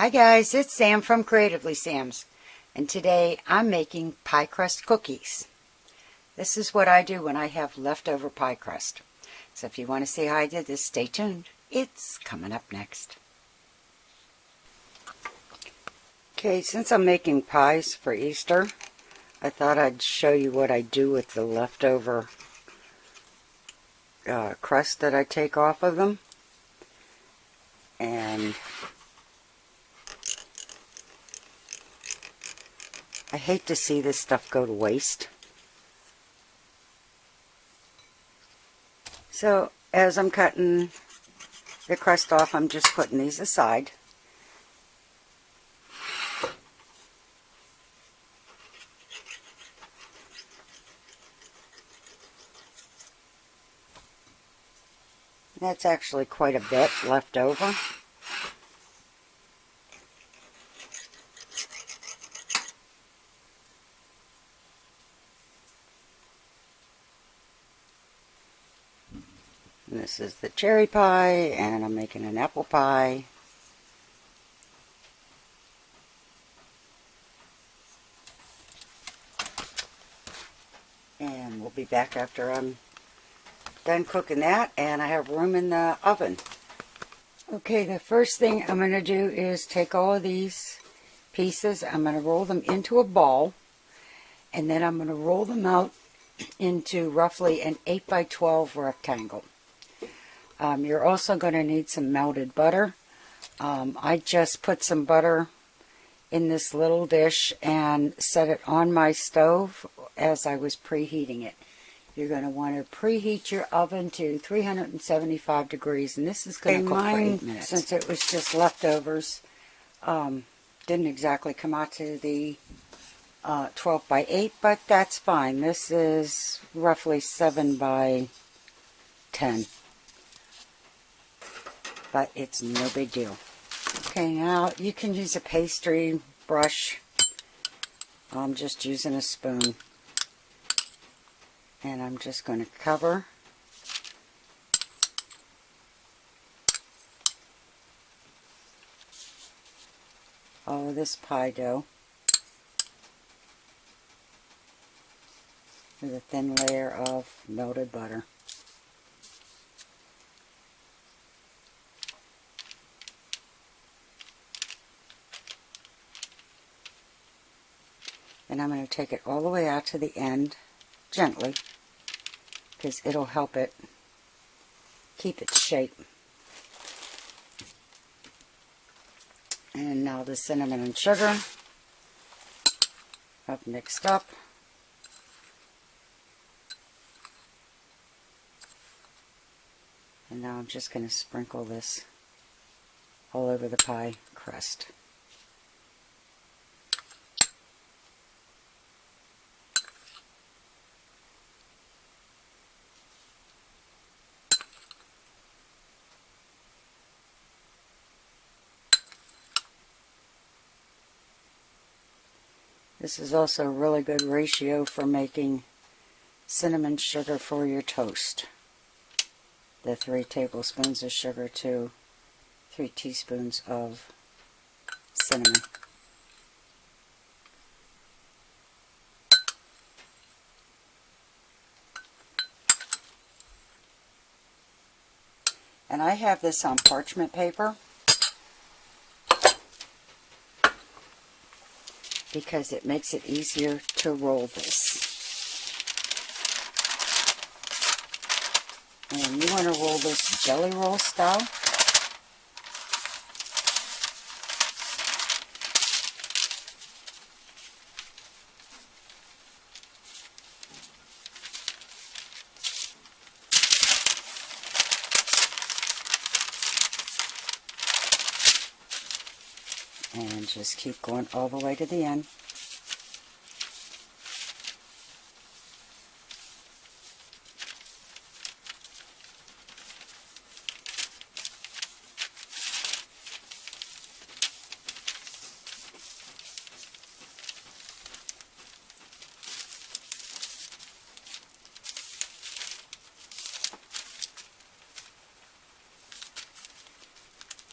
Hi guys, it's Sam from Creatively Sam's, and today I'm making pie crust cookies. This is what I do when I have leftover pie crust. So if you want to see how I did this, stay tuned. It's coming up next. Okay, since I'm making pies for Easter, I thought I'd show you what I do with the leftover crust that I take off of them. And I hate to see this stuff go to waste. So as I'm cutting the crust off, I'm just putting these aside. That's actually quite a bit left over. And this is the cherry pie, and I'm making an apple pie. And we'll be back after I'm done cooking that, and I have room in the oven. Okay, the first thing I'm going to do is take all of these pieces, I'm going to roll them into a ball, and then I'm going to roll them out into roughly an 8 by 12 rectangle. You're also going to need some melted butter. I just put some butter in this little dish and set it on my stove as I was preheating it. You're going to want to preheat your oven to 375 degrees, and this is going to cook for 8 minutes. Since it was just leftovers, didn't exactly come out to the 12 by 8, but that's fine. This is roughly 7 by 10. But it's no big deal. Okay, now you can use a pastry brush. I'm just using a spoon. And I'm just going to cover all of this pie dough with a thin layer of melted butter. And I'm going to take it all the way out to the end, gently, because it'll help it keep its shape. And now the cinnamon and sugar I've mixed up. And now I'm just going to sprinkle this all over the pie crust. This is also a really good ratio for making cinnamon sugar for your toast. The 3 tablespoons of sugar to 3 teaspoons of cinnamon. And I have this on parchment paper because it makes it easier to roll this. And you want to roll this jelly roll style. And just keep going all the way to the end.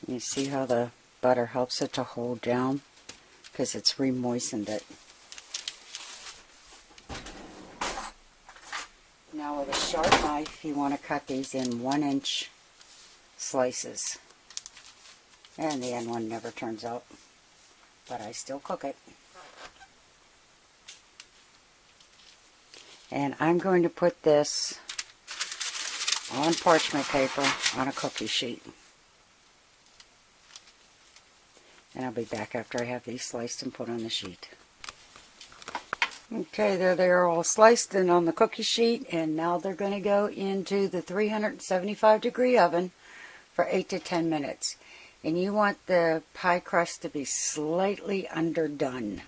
You see how the butter helps it to hold down because it's re-moistened it. Now with a sharp knife, you want to cut these in 1-inch slices. And the end one never turns out, but I still cook it. And I'm going to put this on parchment paper on a cookie sheet. And I'll be back after I have these sliced and put on the sheet. Okay, there they are all sliced and on the cookie sheet, and now they're going to go into the 375-degree oven for 8 to 10 minutes. And you want the pie crust to be slightly underdone.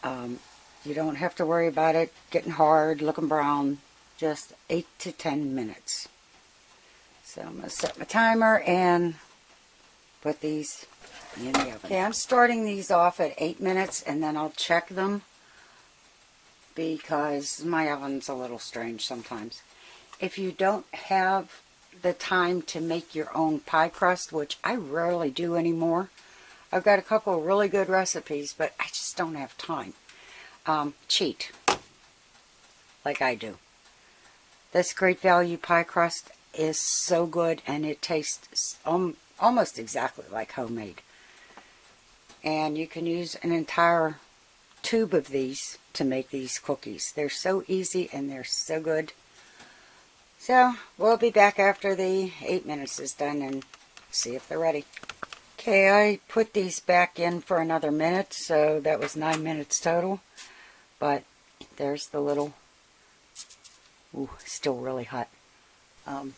You don't have to worry about it getting hard, looking brown. Just 8 to 10 minutes. So I'm going to set my timer and put these in the oven. Okay, I'm starting these off at 8 minutes, and then I'll check them because my oven's a little strange sometimes. If you don't have the time to make your own pie crust, which I rarely do anymore, I've got a couple of really good recipes, but I just don't have time. Cheat, like I do. This Great Value pie crust is so good, and it tastes almost exactly like homemade. And you can use an entire tube of these to make these cookies. They're so easy and they're so good. So we'll be back after the 8 minutes is done and see if they're ready. Okay, I put these back in for another minute, so that was 9 minutes total. But there's the little, ooh, still really hot,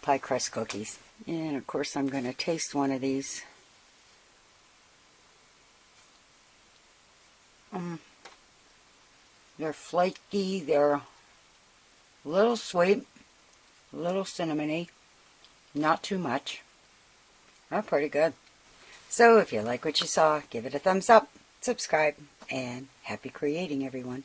pie crust cookies. And of course I'm going to taste one of these. They're flaky, they're a little sweet, a little cinnamony, not too much. They're pretty good. So if you like what you saw, give it a thumbs up, subscribe, and happy creating, everyone.